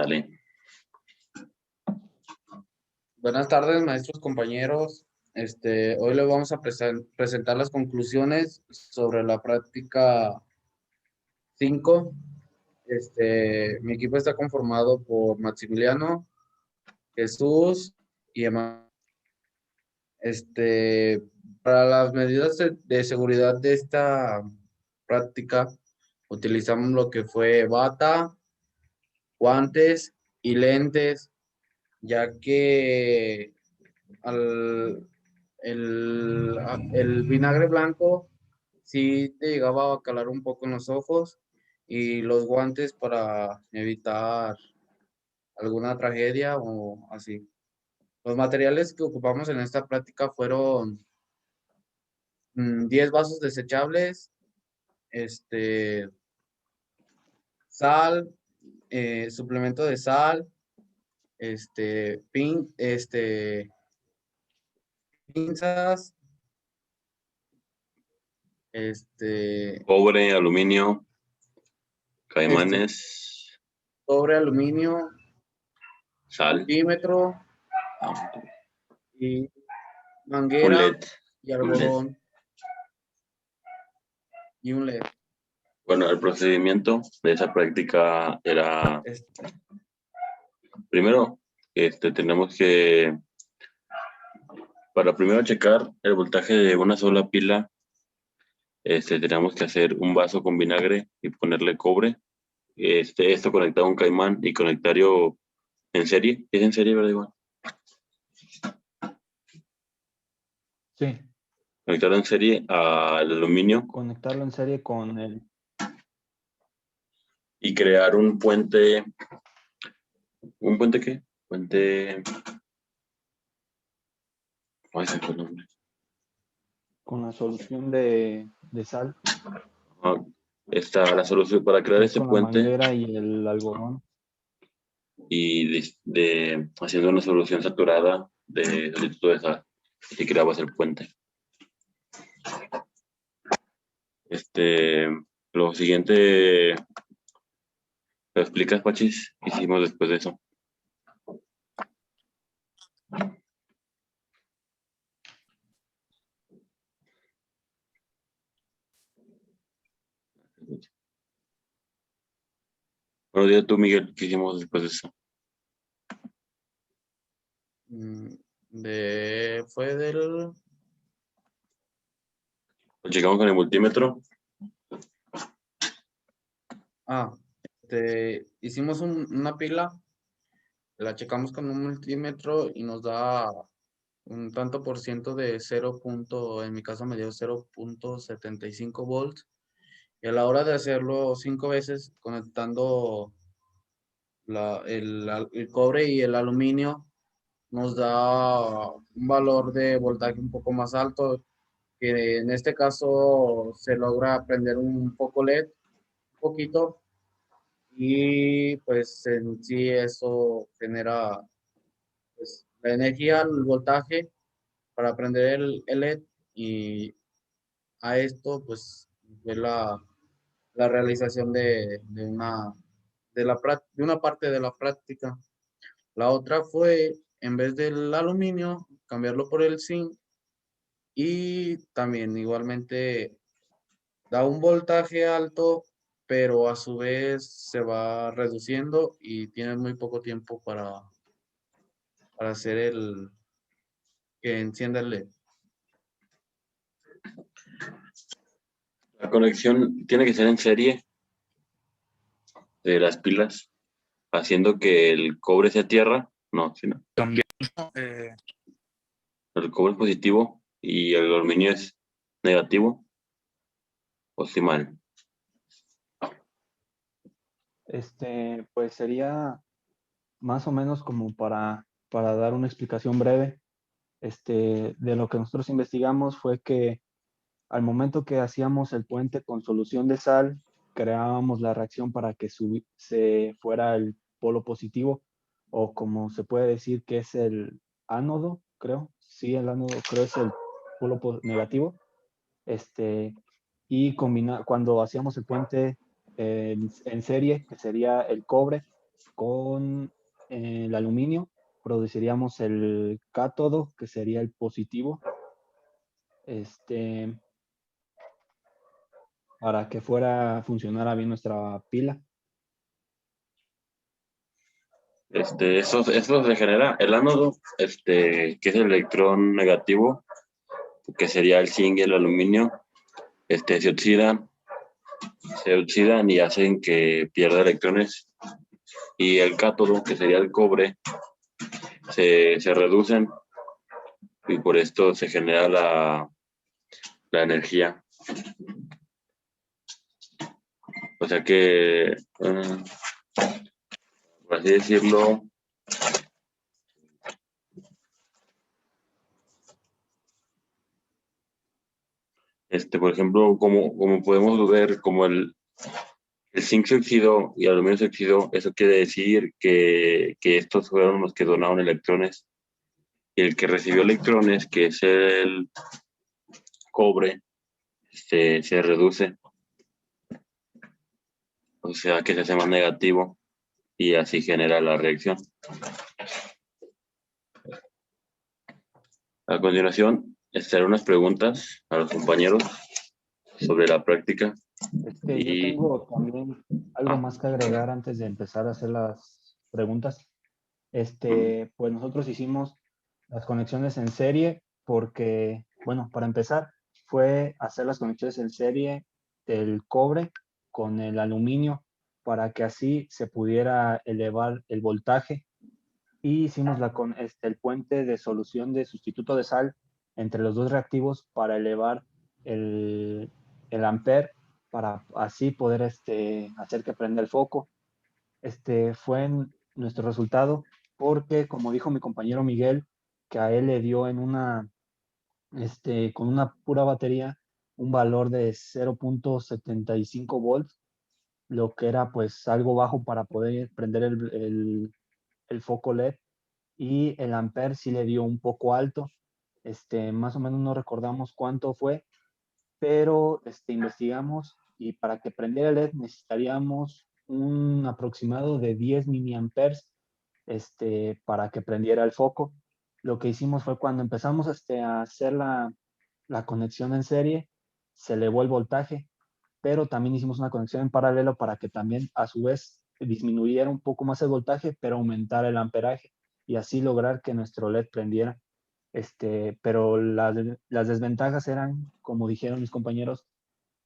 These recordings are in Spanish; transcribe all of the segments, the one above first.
Dale. Buenas tardes, maestros, compañeros. Hoy les vamos a presentar las conclusiones sobre la práctica 5. Mi equipo está conformado por Maximiliano, Jesús y Emma. Para las medidas de seguridad de esta práctica, utilizamos lo que fue bata, guantes y lentes, ya que el vinagre blanco sí te llegaba a calar un poco en los ojos, y los guantes para evitar alguna tragedia o así. Los materiales que ocupamos en esta práctica fueron 10 vasos desechables, sal, suplemento de sal, pinzas, Cobre, aluminio, este, caimanes, sobre aluminio, sal, milímetro y un manguera LED. y algodón y un LED. Bueno, el procedimiento de esa práctica era, primero, tenemos que, para primero checar el voltaje de una sola pila, tenemos que hacer un vaso con vinagre y ponerle cobre. Esto conectado a un caimán y conectarlo en serie. ¿Es en serie, verdad, igual? Sí. Conectarlo en serie al aluminio Conectarlo en serie con el... y crear un puente. ¿Un puente qué? Puente... Ay, se me fue el nombre. con la solución de sal, Ah, la solución para crear este con la puente manguera y el algodón. y haciendo una solución saturada de solicitud de sal. Y creabas el puente. Lo siguiente, ¿lo explicas, Pachis? ¿Qué hicimos después de eso? Bueno, dile tú, Miguel, ¿qué hicimos después de eso? Fue del... Lo checamos con el multímetro. Hicimos una pila, la checamos con un multímetro y nos da un tanto por ciento de en mi caso me dio 0.75 volts. Y a la hora de hacerlo 5 veces, conectando el cobre y el aluminio, nos da un valor de voltaje un poco más alto, que en este caso se logra prender un poco LED, un poquito, y pues en sí eso genera pues, la energía, el voltaje para prender el LED, y a esto pues fue la realización de una parte de la práctica. La otra fue, en vez del aluminio, cambiarlo por el zinc, y también igualmente da un voltaje alto, pero a su vez se va reduciendo y tienes muy poco tiempo para hacer que encienda el LED. La conexión tiene que ser en serie de las pilas, haciendo que el cobre sea tierra. No, sino También, el cobre es positivo y el aluminio es negativo. ¿O estoy mal? Pues sería más o menos como para dar una explicación breve. De lo que nosotros investigamos fue que al momento que hacíamos el puente con solución de sal, creábamos la reacción para que se fuera el polo positivo, o como se puede decir que es el ánodo, creo. Sí, el ánodo creo es el polo negativo. Y cuando hacíamos el puente en serie, que sería el cobre, con el aluminio, produciríamos el cátodo, que sería el positivo, para que funcionara bien nuestra pila. Eso se genera el ánodo, que es el electrón negativo, que sería el zinc y el aluminio, se oxidan y hacen que pierda electrones. Y el cátodo, que sería el cobre, se reducen y por esto se genera la energía. O sea que, por así decirlo, por ejemplo, como podemos ver, como el zinc se oxidó y el aluminio se oxidó, eso quiere decir que estos fueron los que donaron electrones. Y el que recibió electrones, que es el cobre, se reduce, o sea que se hace más negativo y así genera la reacción. A continuación, haré unas preguntas a los compañeros sobre la práctica. Yo tengo también algo más que agregar antes de empezar a hacer las preguntas. Pues nosotros hicimos las conexiones en serie porque, bueno, para empezar, fue hacer las conexiones en serie del cobre con el aluminio para que así se pudiera elevar el voltaje. Y hicimos el puente de solución de sustituto de sal entre los dos reactivos para elevar el amper, para así poder hacer que prenda el foco. Fue nuestro resultado porque, como dijo mi compañero Miguel, que a él le dio con una pura batería un valor de 0.75 volts, lo que era pues algo bajo para poder prender el foco LED, y el amper sí le dio un poco alto. Más o menos no recordamos cuánto fue, pero investigamos y para que prendiera el LED necesitaríamos un aproximado de 10 miliamperes para que prendiera el foco. Lo que hicimos fue cuando empezamos a hacer la conexión en serie, se elevó el voltaje, pero también hicimos una conexión en paralelo para que también a su vez disminuyera un poco más el voltaje, pero aumentara el amperaje y así lograr que nuestro LED prendiera. Pero las desventajas eran, como dijeron mis compañeros,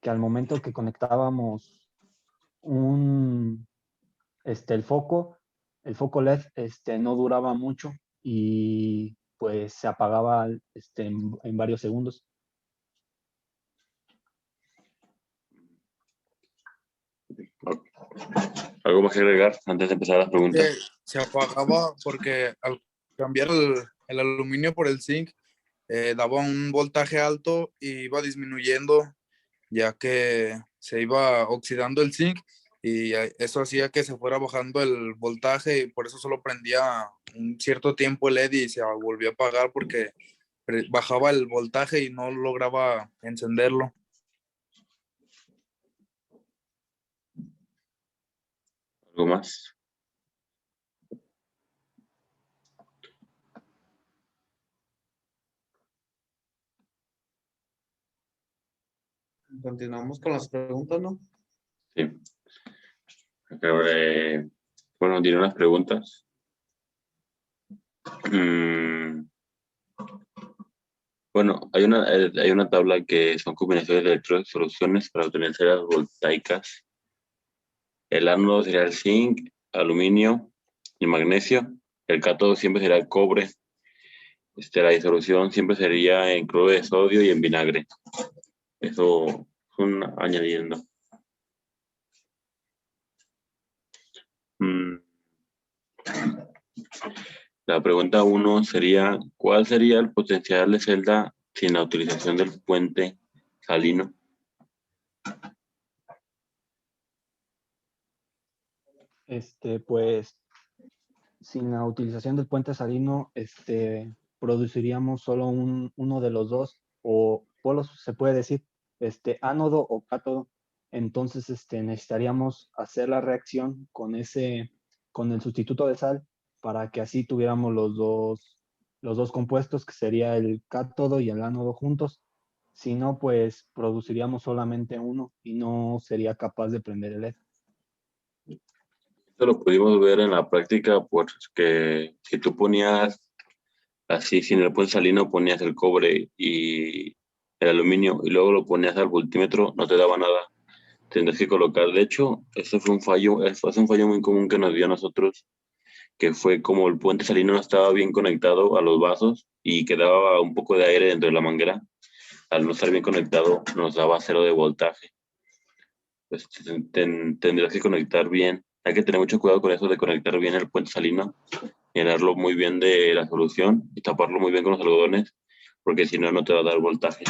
que al momento que conectábamos el foco LED no duraba mucho y pues se apagaba en varios segundos. ¿Algo más que agregar antes de empezar las preguntas? Se apagaba porque al cambiar el aluminio por el zinc, daba un voltaje alto y iba disminuyendo, ya que se iba oxidando el zinc y eso hacía que se fuera bajando el voltaje y por eso solo prendía un cierto tiempo el LED y se volvió a apagar porque bajaba el voltaje y no lograba encenderlo. ¿Algo más? Continuamos con las preguntas, ¿no? Sí. Bueno, tiene unas preguntas. Bueno, hay una tabla que son combinaciones de electrones y soluciones para obtener celdas voltaicas. El ánodo sería el zinc, aluminio y magnesio. El cátodo siempre será el cobre. La disolución siempre sería en cloro de sodio y en vinagre. Eso añadiendo. La pregunta 1 sería, ¿cuál sería el potencial de celda sin la utilización del puente salino? Pues sin la utilización del puente salino, produciríamos solo uno de los dos, o polos, se puede decir, ánodo o cátodo. Entonces, necesitaríamos hacer la reacción con ese con el sustituto de sal para que así tuviéramos los dos compuestos, que sería el cátodo y el ánodo juntos. Si no, pues produciríamos solamente uno y no sería capaz de prender el LED. Esto lo pudimos ver en la práctica, porque si tú ponías así, sin el puente salino, ponías el cobre y el aluminio y luego lo ponías al voltímetro, no te daba nada. Tendrías que colocar, de hecho, ese fue un fallo, es un fallo muy común que nos dio a nosotros, que fue como el puente salino no estaba bien conectado a los vasos y quedaba un poco de aire dentro de la manguera. Al no estar bien conectado, nos daba cero de voltaje. Pues tendrías que conectar bien. Hay que tener mucho cuidado con eso de conectar bien el puente salino, llenarlo muy bien de la solución y taparlo muy bien con los algodones, porque si no, no te va a dar voltaje.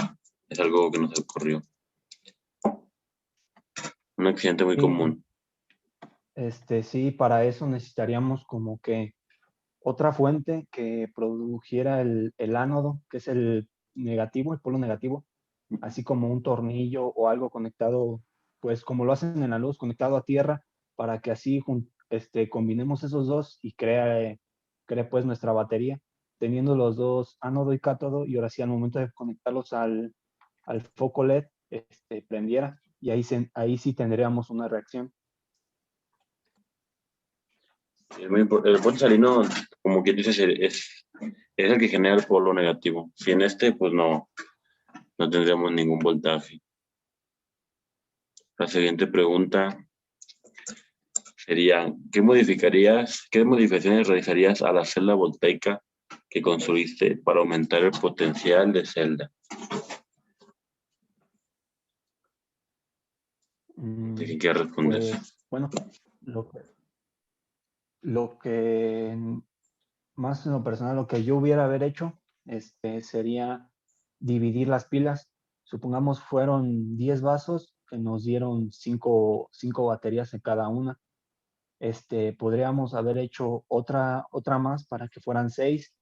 Es algo que nos ocurrió. Un accidente muy Sí, común. sí, para eso necesitaríamos como que otra fuente que produjera el ánodo, que es el negativo, el polo negativo, así como un tornillo o algo conectado, pues como lo hacen en la luz, conectado a tierra, para que así combinemos esos dos y cree pues nuestra batería, teniendo los dos ánodo y cátodo, y ahora sí al momento de conectarlos al foco LED, prendiera, y ahí sí tendríamos una reacción. El puente salino, como quien dice, es el que genera el polo negativo. Si en este, pues no tendríamos ningún voltaje. La siguiente pregunta sería, qué modificaciones realizarías a la celda voltaica que construiste para aumentar el potencial de celda? ¿De quién quiere responder? Pues bueno, lo que, lo que más en lo personal, lo que yo hubiera haber hecho, sería dividir las pilas. Supongamos fueron 10 vasos que nos dieron 5 baterías en cada una. Podríamos haber hecho otra más para que fueran 6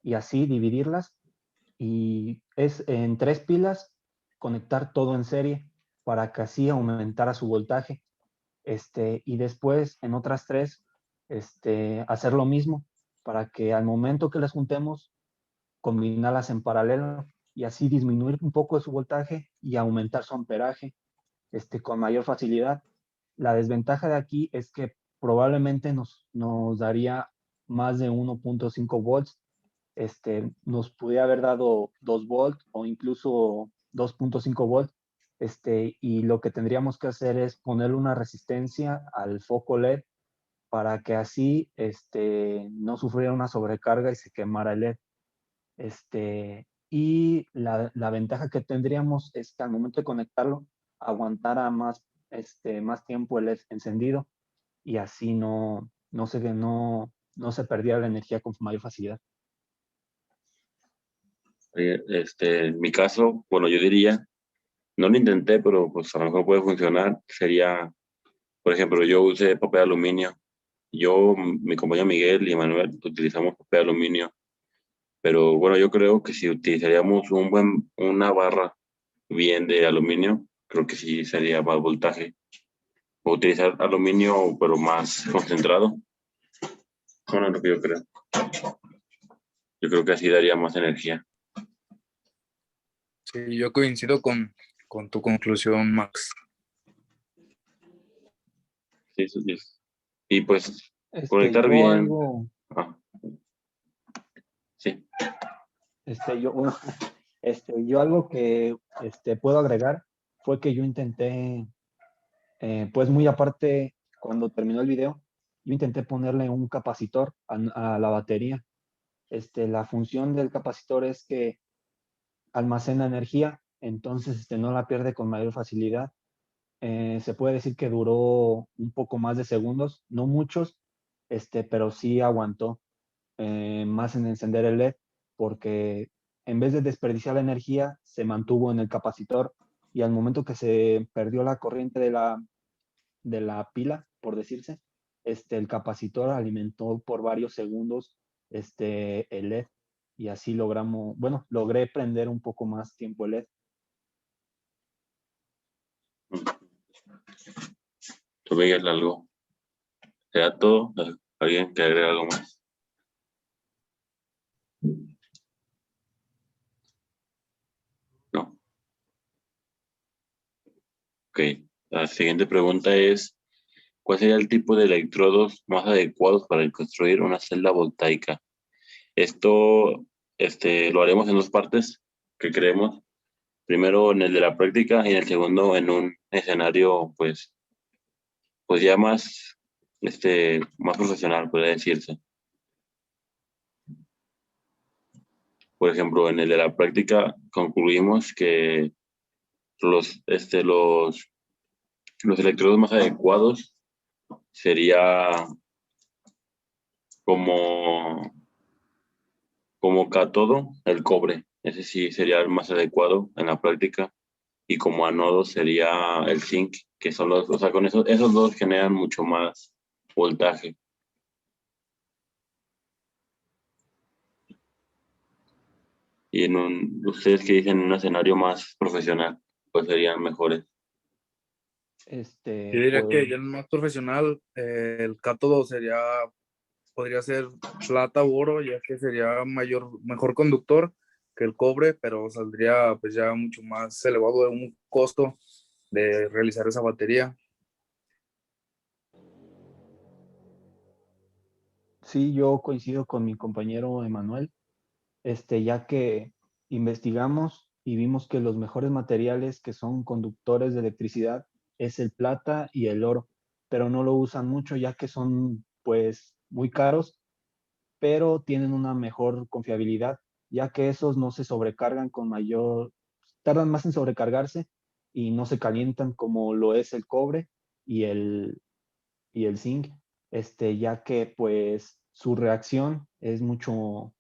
y así dividirlas. Y es en 3 pilas conectar todo en serie para que así aumentara su voltaje. Y después en otras 3 hacer lo mismo para que al momento que las juntemos, combinarlas en paralelo y así disminuir un poco de su voltaje y aumentar su amperaje con mayor facilidad. La desventaja de aquí es que probablemente nos daría más de 1.5 volts. Nos pudiera haber dado 2 volts o incluso 2.5 volts. Y lo que tendríamos que hacer es ponerle una resistencia al foco LED para que así no sufriera una sobrecarga y se quemara el LED. Y la ventaja que tendríamos es que al momento de conectarlo, aguantara más tiempo el LED encendido y así no se perdiera la energía con mayor facilidad. En mi caso, bueno, yo diría, no lo intenté, pero pues a lo mejor puede funcionar. Sería, por ejemplo, yo usé papel de aluminio. Yo, mi compañero Miguel y Manuel utilizamos papel de aluminio. Pero bueno, yo creo que si utilizaríamos una barra bien de aluminio, creo que sí sería más voltaje. O utilizar aluminio, pero más concentrado. Bueno, es lo que yo creo. Yo creo que así daría más energía. Sí, yo coincido con tu conclusión, Max. Sí, sí, sí. Y pues conectar Yo bien. algo, Ah, sí. yo, yo algo que puedo agregar fue que yo intenté, pues muy aparte, cuando terminó el video, yo intenté ponerle un capacitor a la batería. La función del capacitor es que almacena energía, entonces no la pierde con mayor facilidad. Se puede decir que duró un poco más de segundos, no muchos, pero sí aguantó más en encender el LED, porque en vez de desperdiciar la energía, se mantuvo en el capacitor y al momento que se perdió la corriente de la pila, por decirse, el capacitor alimentó por varios segundos el LED y así logré prender un poco más tiempo el LED. ¿Tú veías algo? ¿Será todo? ¿Alguien que agregue algo más? No. Ok. La siguiente pregunta es, ¿cuál sería el tipo de electrodos más adecuados para construir una celda voltaica? Esto, lo haremos en dos partes que creemos. Primero en el de la práctica y en el segundo en un escenario, pues ya más profesional, podría decirse. Por ejemplo, en el de la práctica concluimos que los, este, los, los electrodos más adecuados sería como, como cátodo el cobre. Ese sí sería el más adecuado en la práctica. Y como anodo sería el zinc, que son o sea, con esos dos generan mucho más voltaje. Y ustedes que dicen en un escenario más profesional, pues serían mejores. Yo diría que Pues ya en más profesional, el cátodo podría ser plata u oro, ya que sería mejor conductor que el cobre, pero saldría pues ya mucho más elevado de un costo de realizar esa batería. sí, yo coincido con mi compañero Emanuel, ya que investigamos y vimos que los mejores materiales que son conductores de electricidad es el plata y el oro, pero no lo usan mucho ya que son pues muy caros, pero tienen una mejor confiabilidad, ya que esos no se sobrecargan tardan más en sobrecargarse y no se calientan como lo es el cobre y el zinc, ya que pues su reacción es mucho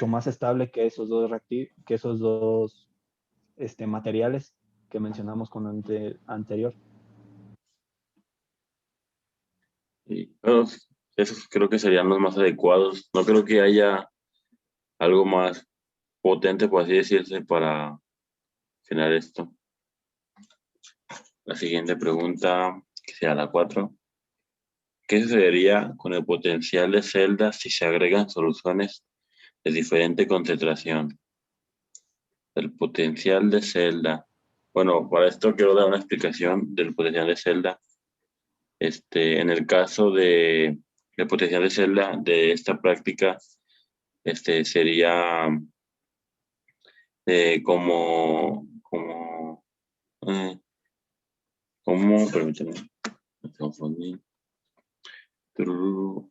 más estable que esos dos materiales que mencionamos con anterior. Y bueno, esos creo que serían los más adecuados. No creo que haya algo más potente, por así decirse, para generar esto. La siguiente pregunta, que sea la 4. ¿Qué sucedería con el potencial de celdas si se agregan soluciones de diferente concentración? El potencial de celda. Bueno, para esto quiero dar una explicación del potencial de celda. En el caso de el potencial de celda de esta práctica, sería eh, permíteme, me confundí.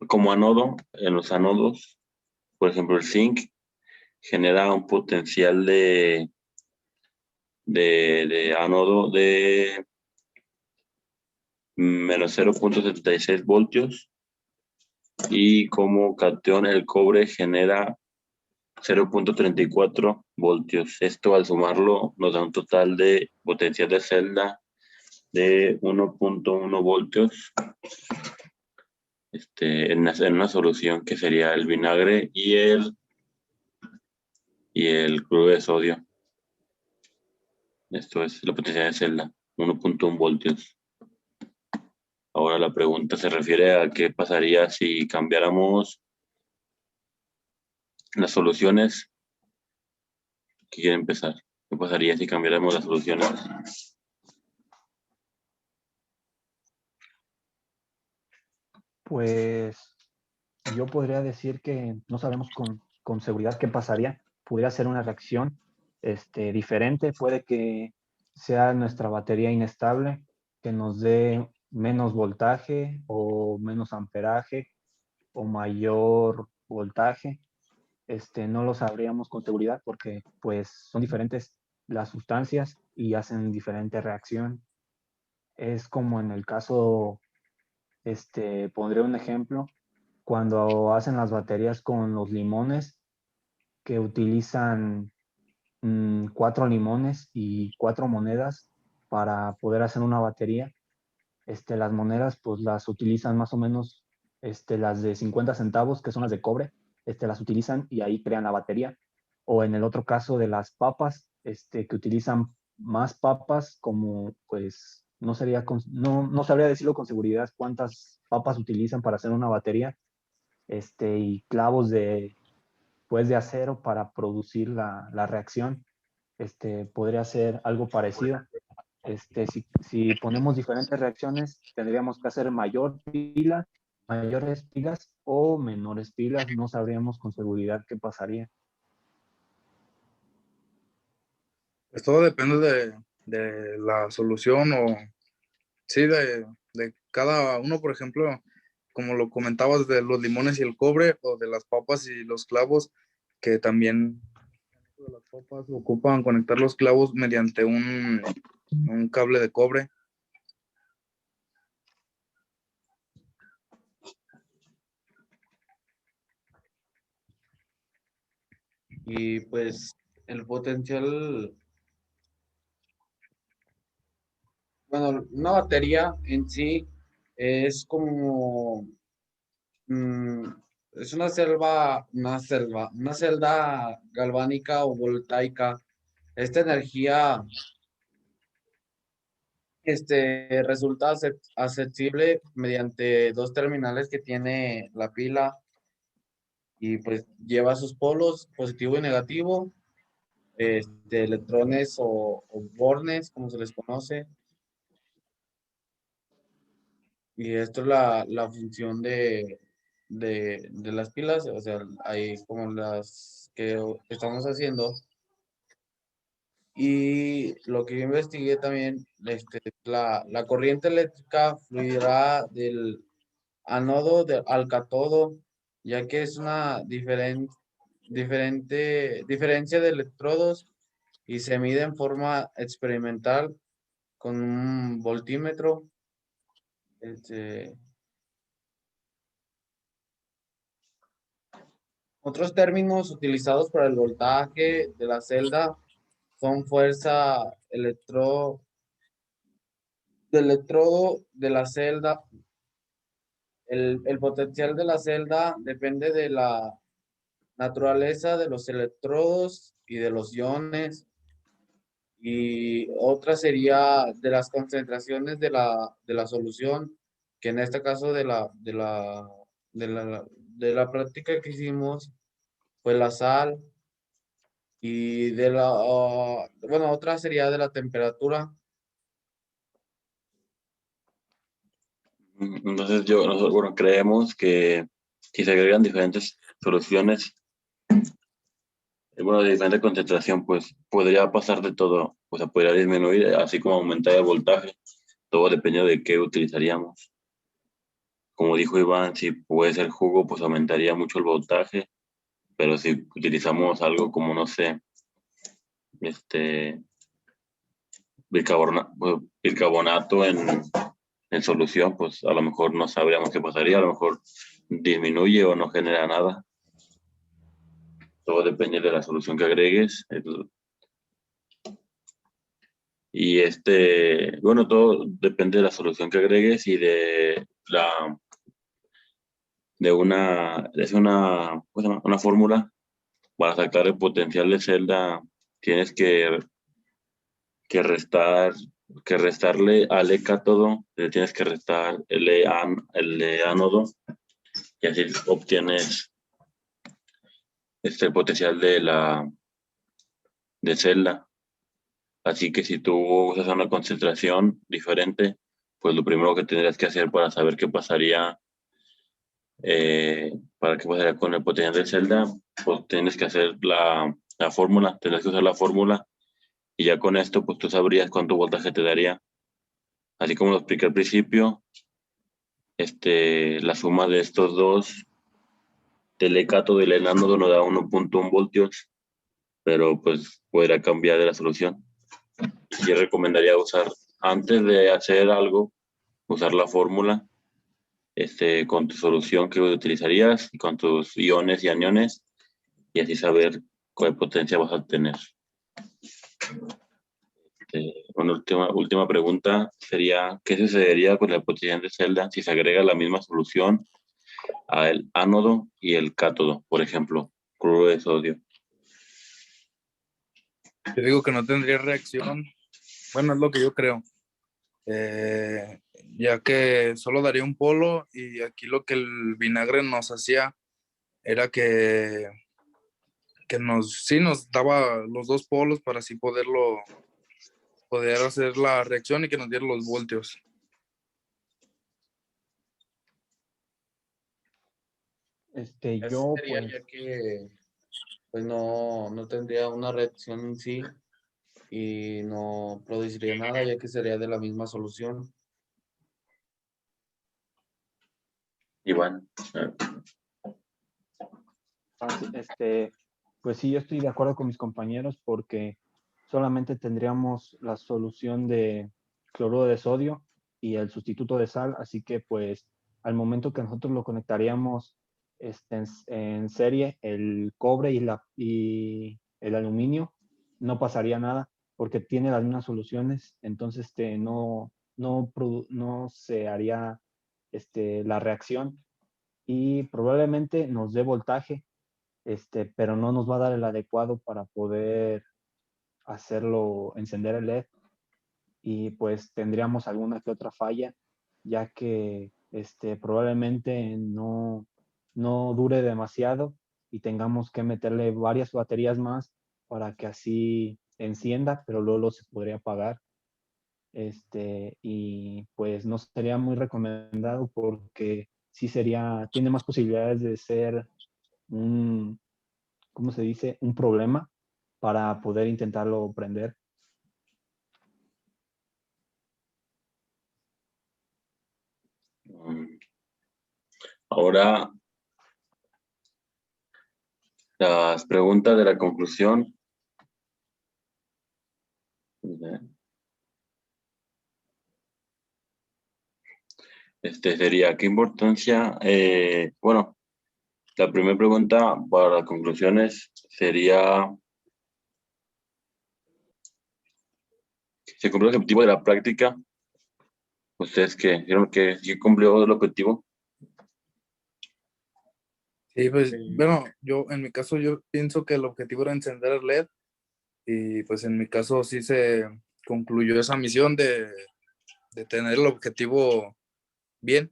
Como anodo, en los anodos, por ejemplo, el zinc genera un potencial de anodo de -0,76 voltios y como catión el cobre genera 0,34 voltios. Esto al sumarlo nos da un total de potencial de celda de 1,1 voltios en una solución que sería el vinagre y el cloruro de sodio. Esto es la potencial de celda, 1,1 voltios. Ahora la pregunta se refiere a qué pasaría si cambiáramos las soluciones. ¿Qué quiere empezar? ¿Qué pasaría si cambiáramos las soluciones? Pues yo podría decir que no sabemos con seguridad qué pasaría. Pudiera ser una reacción diferente, puede que sea nuestra batería inestable, que nos dé menos voltaje o menos amperaje o mayor voltaje. No lo sabríamos con seguridad porque pues son diferentes las sustancias y hacen diferente reacción. Es como en el caso, pondré un ejemplo, cuando hacen las baterías con los limones, que utilizan 4 limones y 4 monedas para poder hacer una batería. Las monedas pues las utilizan más o menos, las de 50 centavos, que son las de cobre, las utilizan y ahí crean la batería. O en el otro caso de las papas, que utilizan más papas como pues no sabría decirlo con seguridad cuántas papas utilizan para hacer una batería, y clavos pues, de acero para producir la reacción. Podría ser algo parecido. Si ponemos diferentes reacciones, tendríamos que hacer mayores pilas o menores pilas. No sabríamos con seguridad qué pasaría. Pues todo depende de la solución o sí, de cada uno, por ejemplo, como lo comentabas de los limones y el cobre, o de las papas y los clavos, que también de las papas ocupan conectar los clavos mediante un cable de cobre. Y pues el potencial, bueno, una batería en sí es como, mm, es una celda galvánica o voltaica. Esta energía, resulta accesible mediante dos terminales que tiene la pila y pues lleva sus polos, positivo y negativo, electrones o bornes, como se les conoce. Y esto es la función de las pilas, o sea, hay como las que estamos haciendo. Y lo que yo investigué también, la corriente eléctrica fluirá del anodo al cátodo, ya que es una diferencia de electrodos y se mide en forma experimental con un voltímetro. Otros términos utilizados para el voltaje de la celda son fuerza del electrodo de la celda. El potencial de la celda depende de la naturaleza de los electrodos y de los iones. Y otra sería de las concentraciones de la solución, que en este caso de la práctica que hicimos, pues la sal. Y bueno, otra sería de la temperatura. Entonces nosotros, bueno, creemos que si se agregan diferentes soluciones, bueno, de diferente concentración, pues podría pasar de todo, o sea, podría disminuir, así como aumentar el voltaje, todo depende de qué utilizaríamos. Como dijo Iván, si puede ser jugo, pues aumentaría mucho el voltaje, pero si utilizamos algo como, no sé, este, bicarbonato en solución, pues a lo mejor no sabríamos qué pasaría, a lo mejor disminuye o no genera nada. Todo depende de la solución que agregues. Y bueno, todo depende de la solución que agregues y es ¿cómo se llama? Una fórmula. Para sacar el potencial de celda, tienes que restar, que restarle al E cátodo, le tienes que restar el E ánodo, y así obtienes el potencial de celda. Así que si tú usas una concentración diferente, pues lo primero que tendrías que hacer para saber qué pasaría, con el potencial de celda, pues tienes que hacer la fórmula, tendrás que usar la fórmula y ya con esto, pues tú sabrías cuánto voltaje te daría. Así como lo expliqué al principio, la suma de estos dos, del E cátodo y el ánodo, nos da 1.1 voltios, pero pues podría cambiar de la solución. Yo recomendaría usar, antes de hacer algo, usar la fórmula con tu solución que utilizarías y con tus iones y aniones, y así saber cuál potencia vas a tener. Una última pregunta sería, ¿qué sucedería con la potencial de celda si se agrega la misma solución al ánodo y el cátodo? Por ejemplo, cloruro de sodio. Yo digo que no tendría reacción. Bueno, es lo que yo creo. ya que solo daría un polo y aquí lo que el vinagre nos hacía era que sí nos daba los dos polos para así poder hacer la reacción y que nos diera los voltios. Eso Yo sería pues ya que pues no tendría una reacción en sí y no produciría nada, ya que sería de la misma solución. Iván. sí, pues sí, yo estoy de acuerdo con mis compañeros porque solamente tendríamos la solución de cloruro de sodio y el sustituto de sal, así que pues al momento que nosotros lo conectaríamos en serie, el cobre y el aluminio, no pasaría nada porque tiene las mismas soluciones, entonces no se haría la reacción y probablemente nos dé voltaje, pero no nos va a dar el adecuado para poder hacerlo, encender el LED y pues tendríamos alguna que otra falla, ya que probablemente no dure demasiado y tengamos que meterle varias baterías más para que así encienda, pero luego se podría apagar. Y pues no sería muy recomendado porque sí tiene más posibilidades de ser un, ¿cómo se dice? Un problema para poder intentarlo prender. Ahora, las preguntas de la conclusión. Sería, ¿qué importancia? Bueno, la primera pregunta para las conclusiones sería, ¿se cumplió el objetivo de la práctica? ¿Ustedes qué? ¿Vieron que sí cumplió el objetivo? Sí, pues Sí. bueno, en mi caso yo pienso que el objetivo era encender el LED y pues en mi caso sí se concluyó esa misión de tener el objetivo bien.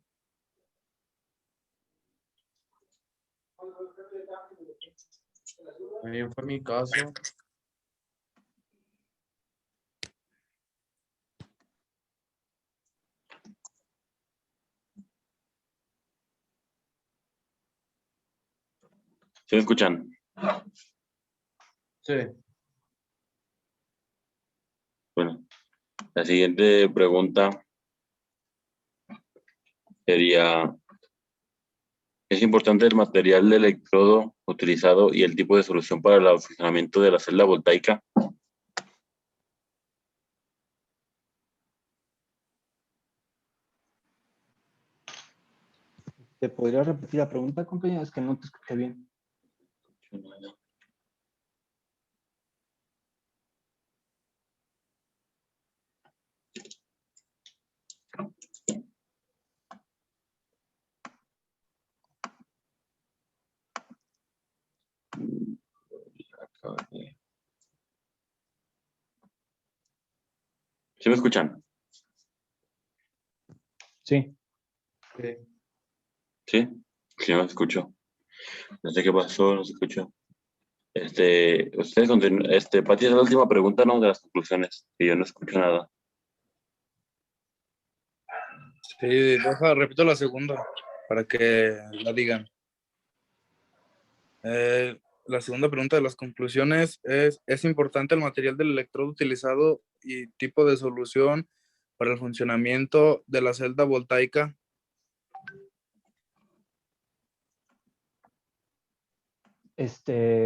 También fue mi caso. ¿Sí me escuchan? Sí. Bueno, la siguiente pregunta sería, ¿es importante el material de electrodo utilizado y el tipo de solución para el funcionamiento de la celda voltaica? ¿Te podrías repetir la pregunta, compañero? Es que no te escuché bien. ¿Sí me escuchan? Sí. Sí. ¿Sí? Sí me escucho. No sé qué pasó, no se escuchó. Ustedes continúen. Pati, es la última pregunta, ¿no? De las conclusiones, que yo no escucho nada. Sí, repito la segunda para que la digan. La segunda pregunta de las conclusiones ¿es importante el material del electrodo utilizado y tipo de solución para el funcionamiento de la celda voltaica?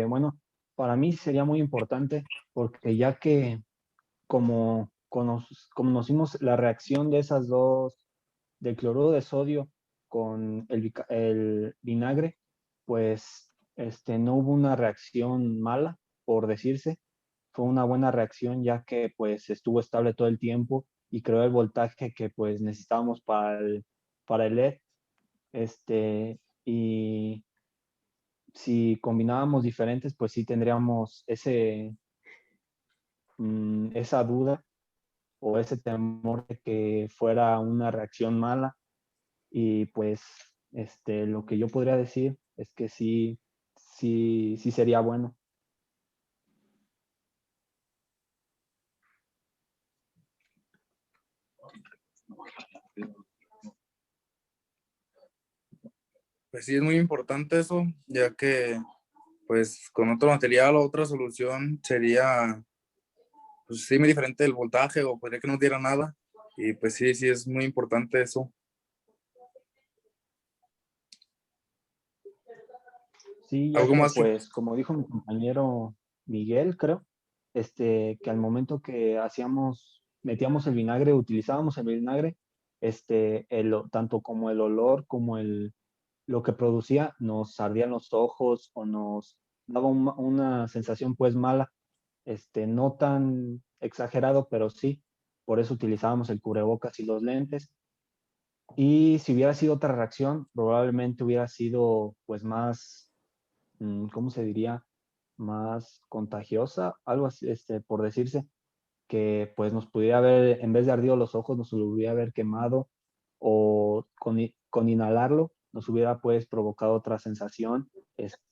Bueno, para mí sería muy importante porque ya que como conocimos la reacción de esas dos, del cloruro de sodio con el vinagre, pues no hubo una reacción mala, por decirse. Fue una buena reacción ya que pues estuvo estable todo el tiempo y creó el voltaje que pues necesitábamos para el LED. Y si combinábamos diferentes, pues sí tendríamos esa duda o ese temor de que fuera una reacción mala. Y pues lo que yo podría decir es que sí sería bueno. Pues sí, es muy importante eso, ya que pues con otro material o otra solución sería, pues sí, muy diferente el voltaje o podría que no diera nada. Y pues sí, sí, es muy importante eso. Sí, ya Algo que más que, pues como dijo mi compañero Miguel, creo, que al momento que metíamos el vinagre, utilizábamos el vinagre, tanto como el olor como lo que producía, nos ardían los ojos o nos daba una sensación pues mala, no tan exagerado, pero sí, por eso utilizábamos el cubrebocas y los lentes. Y si hubiera sido otra reacción, probablemente hubiera sido pues más, ¿cómo se diría? Más contagiosa, algo así, por decirse, que pues nos pudiera haber, en vez de ardido los ojos, nos lo hubiera haber quemado, o con inhalarlo nos hubiera pues provocado otra sensación,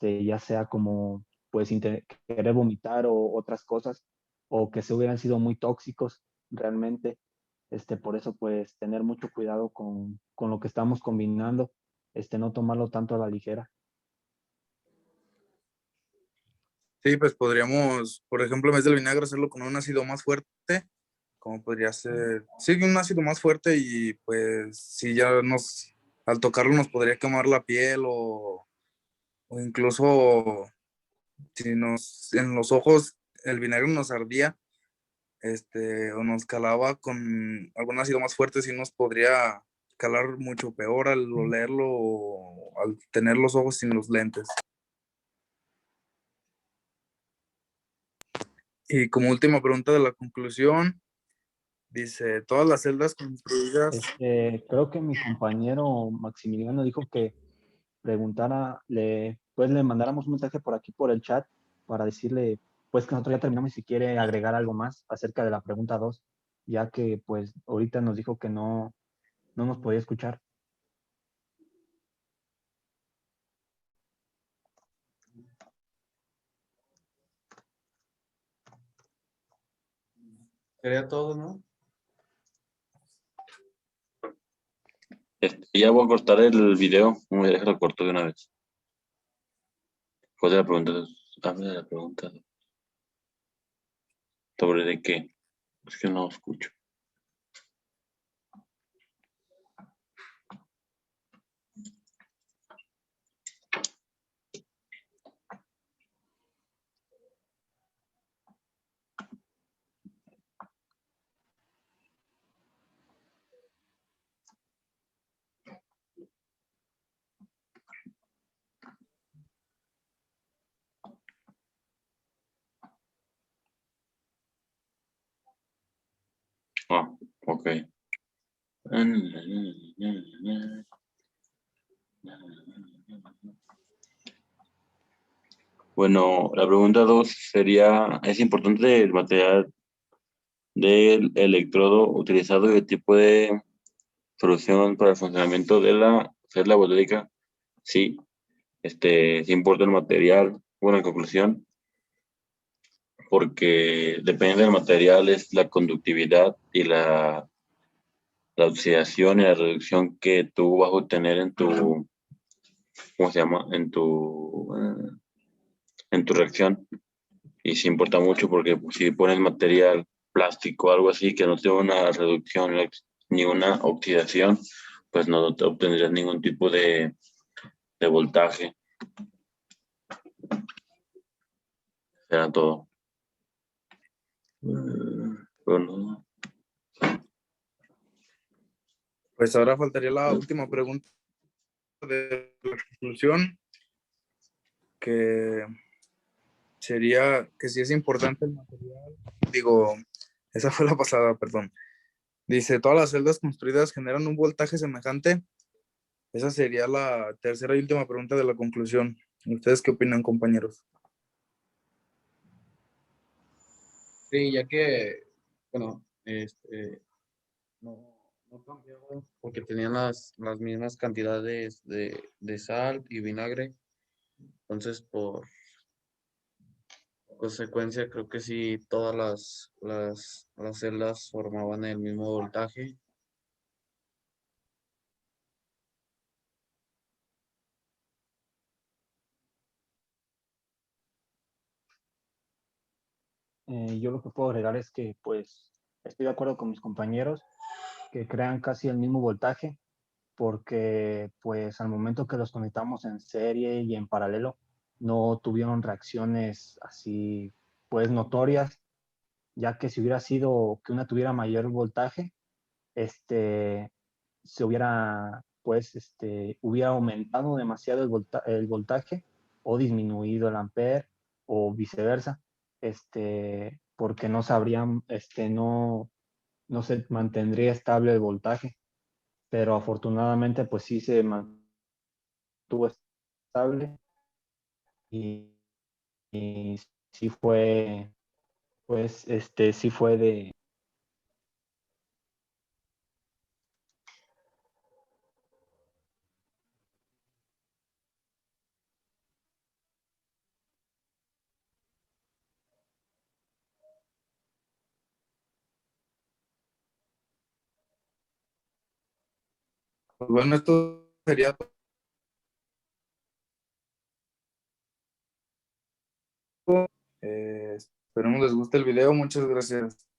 ya sea como pues querer vomitar o otras cosas, o que se hubieran sido muy tóxicos realmente. Por eso pues tener mucho cuidado con lo que estamos combinando, no tomarlo tanto a la ligera. sí, pues podríamos, por ejemplo, en vez del vinagre, hacerlo con un ácido más fuerte, como podría ser, sí, un ácido más fuerte y pues si ya al tocarlo nos podría quemar la piel o incluso si en los ojos el vinagre nos ardía, o nos calaba con algún ácido más fuerte, sí nos podría calar mucho peor al olerlo o al tener los ojos sin los lentes. Y como última pregunta de la conclusión, dice, todas las celdas construidas. Creo que mi compañero Maximiliano dijo que pues le mandáramos un mensaje por aquí por el chat para decirle pues que nosotros ya terminamos y si quiere agregar algo más acerca de la pregunta 2, ya que pues ahorita nos dijo que no nos podía escuchar. Sería todo, ¿no? Ya voy a cortar el video. Voy a dejar lo corto de una vez. ¿Cuál es la pregunta? Habla de la pregunta. ¿Sobre de qué? Es que no escucho. Ah, ok. Bueno, la pregunta 2 sería, ¿es importante el material del electrodo utilizado y el tipo de solución para el funcionamiento de la celda voltaica? Sí, sí importa el material. Bueno, en conclusión, porque depende del material, es la conductividad y la oxidación y la reducción que tú vas a obtener en tu, ¿cómo se llama? En tu reacción. Y sí importa mucho porque pues, si pones material plástico o algo así que no tiene una reducción ni una oxidación, pues no te obtendrías ningún tipo de voltaje. Será todo. Bueno, Pues ahora faltaría la última pregunta de la conclusión, que sería que si es importante el material. Digo, esa fue la pasada, perdón. Dice, todas las celdas construidas generan un voltaje semejante. Esa sería la tercera y última pregunta de la conclusión. ¿Ustedes qué opinan, compañeros? Sí, ya que, bueno, no, no cambiaban porque tenían las mismas cantidades de sal y vinagre. Entonces, por consecuencia, creo que sí, todas las celdas formaban el mismo voltaje. Yo lo que puedo agregar es que pues estoy de acuerdo con mis compañeros que crean casi el mismo voltaje porque pues al momento que los conectamos en serie y en paralelo no tuvieron reacciones así pues notorias, ya que si hubiera sido que una tuviera mayor voltaje, este, se hubiera pues hubiera aumentado demasiado el voltaje o disminuido el ampere o viceversa, porque no sabrían, no se mantendría estable el voltaje, pero afortunadamente pues sí se mantuvo estable y, y sí fue, pues, sí fue de... Pues bueno, esto sería todo. Esperemos les guste el video. Muchas gracias.